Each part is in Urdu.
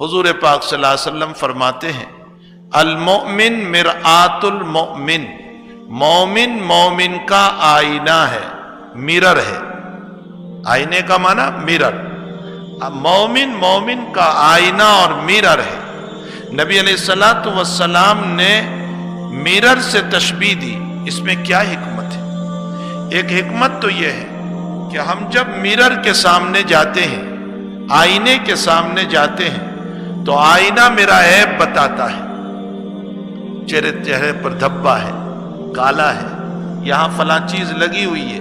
حضور پاک صلی اللہ علیہ وسلم فرماتے ہیں المؤمن مرآت المؤمن، مومن مومن کا آئینہ ہے، مرر ہے۔ آئینے کا معنی مرر، مومن مومن کا آئینہ اور مرر ہے۔ نبی علیہ الصلوۃ والسلام نے مرر سے تشبیہ دی، اس میں کیا حکمت ہے؟ ایک حکمت تو یہ ہے کہ ہم جب مرر کے سامنے جاتے ہیں، آئینے کے سامنے جاتے ہیں، تو آئینہ میرا عیب بتاتا ہے، چہرے پر دھبا ہے، کالا ہے، یہاں فلاں چیز لگی ہوئی ہے،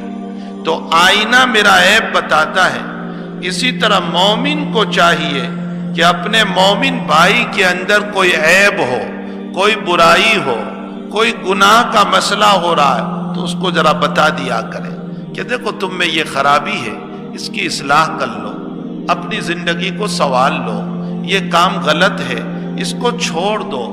تو آئینہ میرا عیب بتاتا ہے۔ اسی طرح مومن کو چاہیے کہ اپنے مومن بھائی کے اندر کوئی عیب ہو، کوئی برائی ہو، کوئی گناہ کا مسئلہ ہو رہا ہے تو اس کو ذرا بتا دیا کرے کہ دیکھو تم میں یہ خرابی ہے، اس کی اصلاح کر لو، اپنی زندگی کو سنوار لو، یہ کام غلط ہے، اس کو چھوڑ دو۔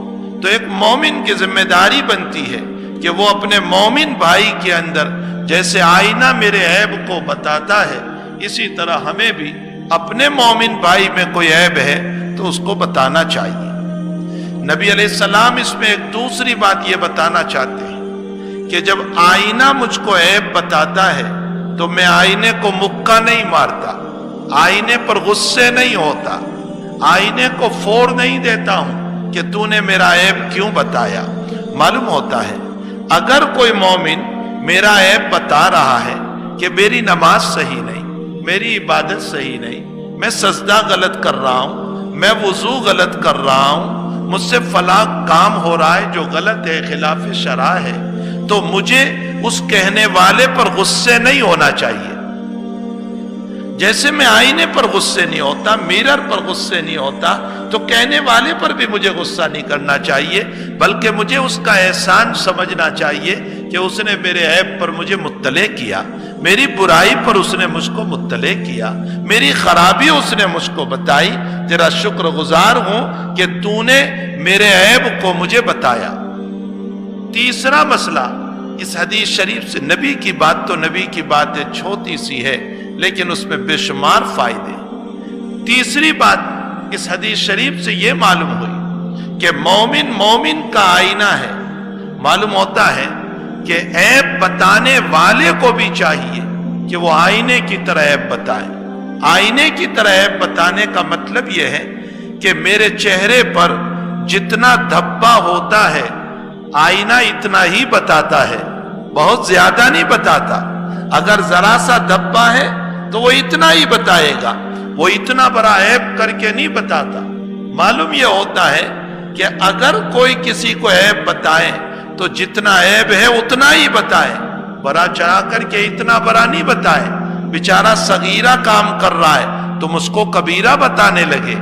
تو ایک مومن کی ذمہ داری بنتی ہے کہ وہ اپنے مومن بھائی کے اندر جیسے آئینہ میرے عیب کو بتاتا ہے، اسی طرح ہمیں بھی اپنے مومن بھائی میں کوئی عیب ہے تو اس کو بتانا چاہیے۔ نبی علیہ السلام اس میں ایک دوسری بات یہ بتانا چاہتے ہیں کہ جب آئینہ مجھ کو عیب بتاتا ہے تو میں آئینے کو مکہ نہیں مارتا، آئینے پر غصے نہیں ہوتا، آئینے کو فوڑ نہیں دیتا ہوں کہ تو نے میرا عیب کیوں بتایا۔ معلوم ہوتا ہے اگر کوئی مومن میرا عیب بتا رہا ہے کہ میری نماز صحیح نہیں، میری عبادت صحیح نہیں، میں سجدہ غلط کر رہا ہوں، میں وضو غلط کر رہا ہوں، مجھ سے فلاں کام ہو رہا ہے جو غلط ہے، خلاف شرع ہے، تو مجھے اس کہنے والے پر غصے نہیں ہونا چاہیے۔ جیسے میں آئینے پر غصے نہیں ہوتا، میرر پر غصے نہیں ہوتا، تو کہنے والے پر بھی مجھے غصہ نہیں کرنا چاہیے، بلکہ مجھے اس کا احسان سمجھنا چاہیے کہ اس نے میرے عیب پر مجھے مطلع کیا، میری برائی پر اس نے مجھ کو مطلع کیا، میری خرابی اس نے مجھ کو بتائی، تیرا شکر گزار ہوں کہ تو نے میرے عیب کو مجھے بتایا۔ تیسرا مسئلہ اس حدیث شریف سے، نبی کی بات تو نبی کی بات ہے، چھوٹی سی ہے لیکن اس میں بے شمار فائدے۔ تیسری بات اس حدیث شریف سے یہ معلوم ہوئی کہ مومن مومن کا آئینہ ہے۔ معلوم ہوتا ہے کہ عیب بتانے والے کو بھی چاہیے کہ وہ آئینے کی طرح عیب بتائے۔ آئینے کی طرح عیب بتانے کا مطلب یہ ہے کہ میرے چہرے پر جتنا دھبا ہوتا ہے آئینہ اتنا ہی بتاتا ہے، بہت زیادہ نہیں بتاتا۔ اگر ذرا سا دھبا ہے تو وہ اتنا ہی بتائے گا، وہ اتنا بڑا عیب کر کے نہیں بتاتا۔ معلوم یہ ہوتا ہے کہ اگر کوئی کسی کو عیب بتائے تو جتنا عیب ہے اتنا ہی بتائے، بڑا چڑھا کر کے اتنا بڑا نہیں بتائے۔ بیچارہ صغیرہ کام کر رہا ہے تم اس کو کبیرہ بتانے لگے،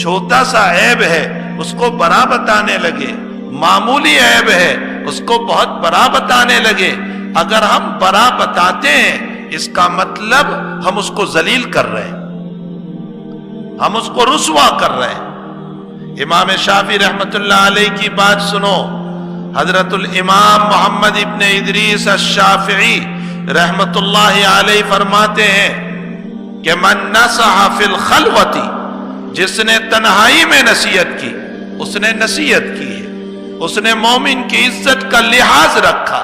چھوٹا سا عیب ہے اس کو بڑا بتانے لگے، معمولی عیب ہے اس کو بہت بڑا بتانے لگے۔ اگر ہم بڑا بتاتے ہیں اس کا مطلب ہم اس کو ذلیل کر رہے ہیں، ہم اس کو رسوا کر رہے ہیں۔ امام شافعی رحمت اللہ علیہ کی بات سنو، حضرت الامام محمد ابن ادریس الشافعی رحمت اللہ علیہ فرماتے ہیں کہ من نصح فی الخلوۃ، جس نے تنہائی میں نصیحت کی، اس نے نصیحت کی ہے، اس نے مومن کی عزت کا لحاظ رکھا،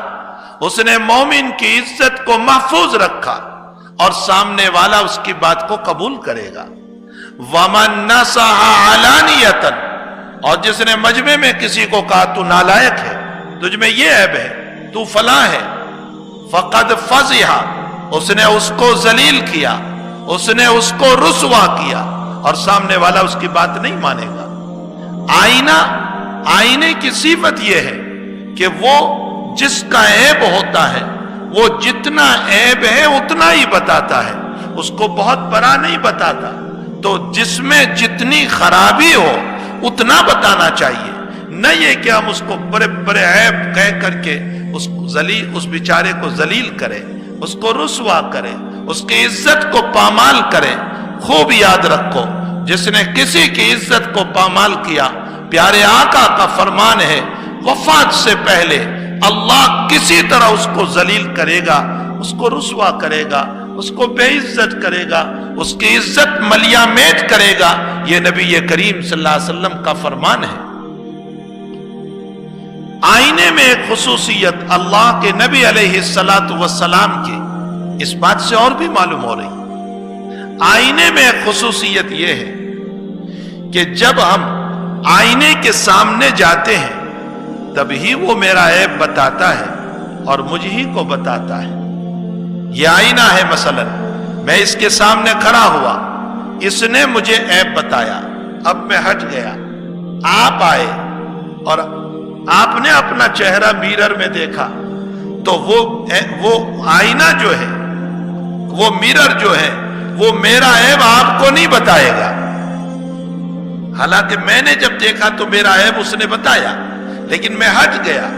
اس نے مومن کی عزت کو محفوظ رکھا اور سامنے والا اس کی بات کو قبول کرے گا۔ وَمَن نَصَحَ عَلَانِيَةً، اور جس نے مجمع میں کسی کو کہا تو نالائق ہے، تجھ میں یہ عیب ہے، تو فلاں ہے، فَقَدْ فَضِحَ، اس نے اس کو ذلیل کیا، اس نے اس کو رسوا کیا اور سامنے والا اس کی بات نہیں مانے گا۔ آئینے کی صفت یہ ہے کہ وہ جس کا عیب ہوتا ہے وہ جتنا عیب ہے اتنا ہی بتاتا ہے، اس کو بہت بڑا نہیں بتاتا۔ تو جس میں جتنی خرابی ہو اتنا بتانا چاہیے، نہ یہ کہ ہم اس کو بڑے بڑے عیب کہہ کر کے اس بیچارے کو ذلیل کرے، اس کو رسوا کرے، اس کی عزت کو پامال کرے۔ خوب یاد رکھو، جس نے کسی کی عزت کو پامال کیا، پیارے آقا کا فرمان ہے وفات سے پہلے اللہ کسی طرح اس کو ذلیل کرے گا، اس کو رسوا کرے گا، اس کو بے عزت کرے گا، اس کی عزت ملیا میٹ کرے گا۔ یہ نبی کریم صلی اللہ علیہ وسلم کا فرمان ہے۔ آئینے میں ایک خصوصیت اللہ کے نبی علیہ الصلوۃ والسلام کی اس بات سے اور بھی معلوم ہو رہی۔ آئینے میں ایک خصوصیت یہ ہے کہ جب ہم آئینے کے سامنے جاتے ہیں تبھی وہ میرا عیب بتاتا ہے اور مجھ ہی کو بتاتا ہے۔ یہ آئینہ ہے، مثلا میں اس کے سامنے کھڑا ہوا، اس نے مجھے عیب بتایا، اب میں ہٹ گیا، آپ آئے اور آپ نے اپنا چہرہ میرر میں دیکھا تو وہ آئینہ جو ہے، وہ میرر جو ہے، وہ میرا عیب آپ کو نہیں بتائے گا۔ حالانکہ میں نے جب دیکھا تو میرا عیب اس نے بتایا، لیکن میں ہٹ گیا،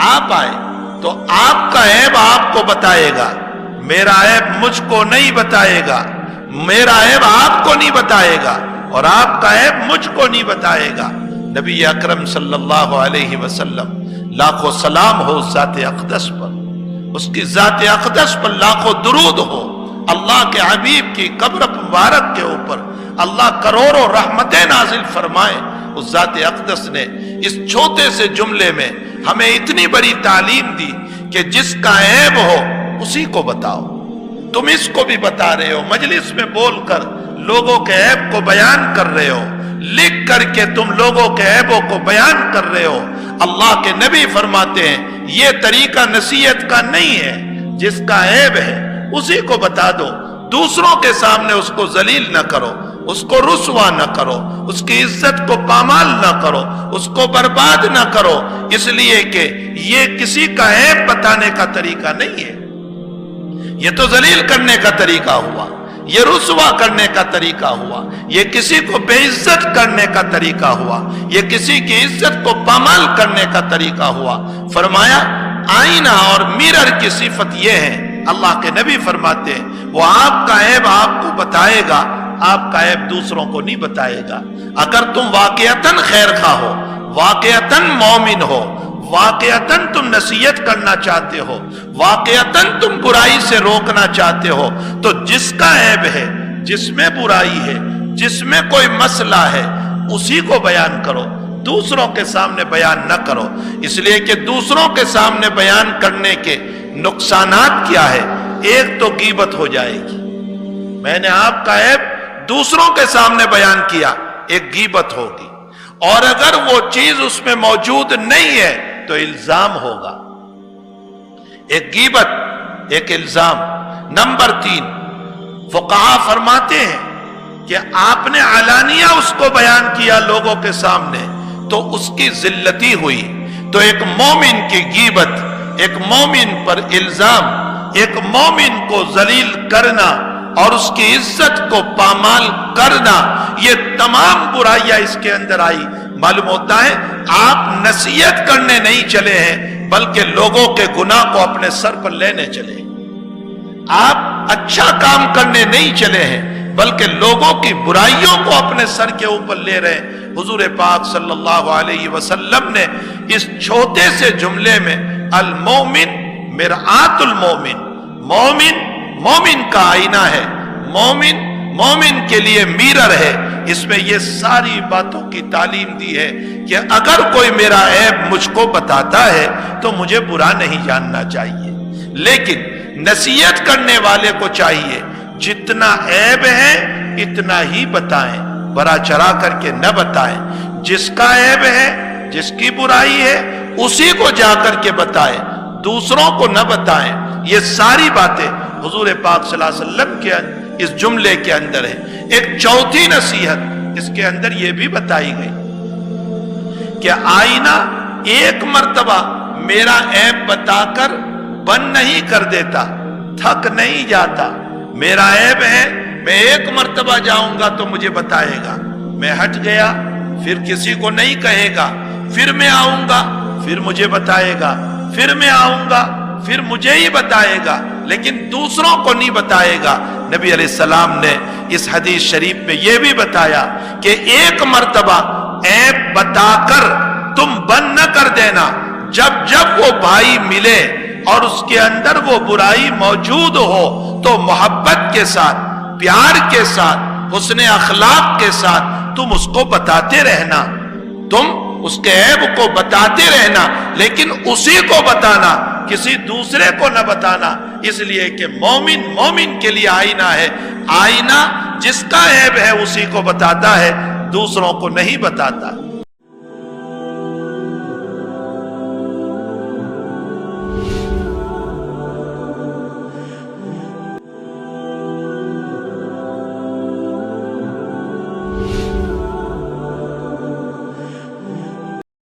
آپ آئے تو آپ کا عیب آپ کو بتائے گا، میرا عیب مجھ کو نہیں بتائے گا، میرا عیب آپ کو نہیں بتائے گا اور آپ کا عیب مجھ کو نہیں بتائے گا۔ نبی اکرم صلی اللہ علیہ وسلم، لاکھوں سلام ہو ذات اقدس پر، اس کی ذات اقدس پر لاکھوں درود ہو، اللہ کے حبیب کی قبر مبارک کے اوپر اللہ کروڑوں رحمتیں نازل فرمائے۔ اس ذات اقدس نے اس چھوٹے سے جملے میں ہمیں اتنی بڑی تعلیم دی کہ جس کا عیب ہو اسی کو بتاؤ۔ تم اس کو بھی بتا رہے ہو، مجلس میں بول کر لوگوں کے عیب کو بیان کر رہے ہو، لکھ کر کے تم لوگوں کے عیبوں کو بیان کر رہے ہو۔ اللہ کے نبی فرماتے ہیں یہ طریقہ نصیحت کا نہیں ہے، جس کا عیب ہے اسی کو بتا دو، دوسروں کے سامنے اس کو ذلیل نہ کرو، اس کو رسوا نہ کرو، اس کی عزت کو پامال نہ کرو، اس کو برباد نہ کرو، اس لیے کہ یہ کسی کا عیب بتانے کا طریقہ نہیں ہے، یہ تو ذلیل کرنے کا طریقہ ہوا، یہ رسوا کرنے کا طریقہ ہوا، یہ کسی کو بے عزت کرنے کا طریقہ ہوا، یہ کسی کی عزت کو پامال کرنے کا طریقہ ہوا۔ فرمایا آئینہ اور میرر کی صفت یہ ہے، اللہ کے نبی فرماتے ہیں وہ آپ کا عیب آپ کو بتائے گا، آپ کا عیب دوسروں کو نہیں بتائے گا۔ اگر تم واقعتاً خیر خواہ ہو، واقعتاً مومن ہو، واقعتاً تم نصیحت کرنا چاہتے ہو، واقعتاً تم برائی سے روکنا چاہتے ہو، تو جس کا عیب ہے، جس میں برائی ہے، جس میں کوئی مسئلہ ہے، اسی کو بیان کرو، دوسروں کے سامنے بیان نہ کرو۔ اس لیے کہ دوسروں کے سامنے بیان کرنے کے نقصانات کیا ہے؟ ایک تو غیبت ہو جائے گی، میں نے آپ کا عیب دوسروں کے سامنے بیان کیا، ایک غیبت ہوگی، اور اگر وہ چیز اس میں موجود نہیں ہے تو الزام ہوگا، ایک غیبت، ایک الزام۔ نمبر 3، فقہا فرماتے ہیں کہ آپ نے علانیہ اس کو بیان کیا لوگوں کے سامنے تو اس کی ذلتی ہوئی، تو ایک مومن کی غیبت، ایک مومن پر الزام، ایک مومن کو ذلیل کرنا اور اس کی عزت کو پامال کرنا، یہ تمام برائیاں اس کے اندر آئی۔ معلوم ہوتا ہے آپ نصیحت کرنے نہیں چلے ہیں بلکہ لوگوں کے گناہ کو اپنے سر پر لینے چلے، آپ اچھا کام کرنے نہیں چلے ہیں بلکہ لوگوں کی برائیوں کو اپنے سر کے اوپر لے رہے ہیں۔ حضور پاک صلی اللہ علیہ وسلم نے اس چھوٹے سے جملے میں المومن مرآت المومن، مومن مومن کا آئینہ ہے، مومن مومن کے لیے میرر ہے، اس میں یہ ساری باتوں کی تعلیم دی ہے کہ اگر کوئی میرا عیب مجھ کو بتاتا ہے تو مجھے برا نہیں جاننا چاہیے، لیکن نصیحت کرنے والے کو چاہیے جتنا عیب ہے اتنا ہی بتائیں، بڑا چڑھا کر کے نہ بتائیں، جس کا عیب ہے، جس کی برائی ہے اسی کو جا کر کے بتائیں، دوسروں کو نہ بتائیں۔ یہ ساری باتیں حضور پاک صلی اللہ علیہ وسلم کے اس جملے کے اندر ہے۔ ایک چوتھی نصیحت اس کے اندر یہ بھی بتائی گئی کہ آئینہ ایک مرتبہ میرا عیب بتا کر بند نہیں کر دیتا، تھک نہیں جاتا، میرا عیب ہے میں ایک مرتبہ جاؤں گا تو مجھے بتائے گا، میں ہٹ گیا پھر کسی کو نہیں کہے گا، پھر میں آؤں گا پھر مجھے بتائے گا، پھر میں آؤں گا پھر مجھے ہی بتائے گا، لیکن دوسروں کو نہیں بتائے گا۔ نبی علیہ السلام نے اس حدیث شریف میں یہ بھی بتایا کہ ایک مرتبہ عیب بتا کر تم بند نہ کر دینا، جب جب وہ بھائی ملے اور اس کے اندر وہ برائی موجود ہو تو محبت کے ساتھ، پیار کے ساتھ، حسن اخلاق کے ساتھ تم اس کو بتاتے رہنا، تم اس کے عیب کو بتاتے رہنا، لیکن اسی کو بتانا، کسی دوسرے کو نہ بتانا، اس لیے کہ مومن مومن کے لیے آئینہ ہے، آئینہ جس کا عیب ہے اسی کو بتاتا ہے، دوسروں کو نہیں بتاتا۔